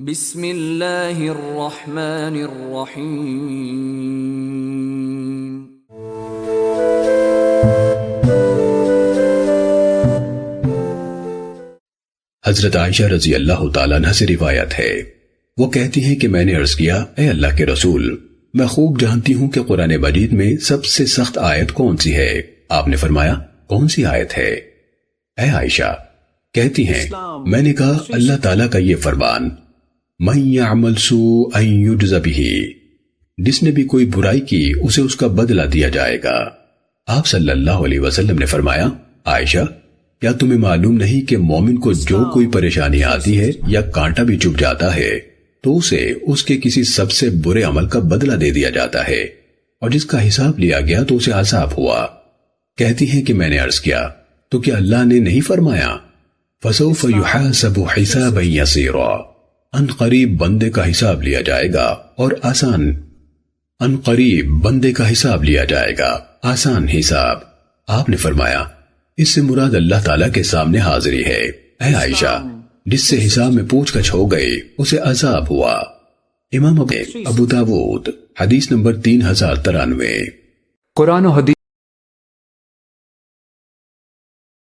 بسم اللہ الرحمن الرحیم۔ حضرت عائشہ رضی اللہ تعالیٰ عنہ سے روایت ہے، وہ کہتی ہیں کہ میں نے عرض کیا، اے اللہ کے رسول، میں خوب جانتی ہوں کہ قرآن مجید میں سب سے سخت آیت کون سی ہے؟ آپ نے فرمایا، کون سی آیت ہے؟ اے عائشہ کہتی ہیں، میں نے کہا، اللہ تعالیٰ کا یہ فرمان، مَن يَعْمَلْ سُوءًا يُجْزَ بِهِ، جس نے بھی کوئی برائی کی اسے اس کا بدلہ دیا جائے گا۔ آپ صلی اللہ علیہ وسلم نے فرمایا، عائشہ کیا تمہیں معلوم نہیں کہ مومن کو جو کوئی پریشانی آتی ہے یا کانٹا بھی چبھ جاتا ہے تو اسے اس کے کسی سب سے برے عمل کا بدلہ دے دیا جاتا ہے، اور جس کا حساب لیا گیا تو اسے عذاب ہوا۔ کہتی ہیں کہ میں نے عرض کیا، تو کیا اللہ نے نہیں فرمایا فَسَوْفَ يُحَاسَبُ حِسَابًا يَسِيرًا، ان قریب بندے کا حساب لیا جائے گا اور آسان، ان قریب بندے کا حساب لیا جائے گا، آسان حساب۔ آپ نے فرمایا، اس سے مراد اللہ تعالیٰ کے سامنے حاضری ہے۔ اے عائشہ جس سے حساب میں پوچھ گچھ ہو گئی اسے عذاب ہوا۔ امام ابو داود حدیث نمبر 3093۔ قرآن و حدیث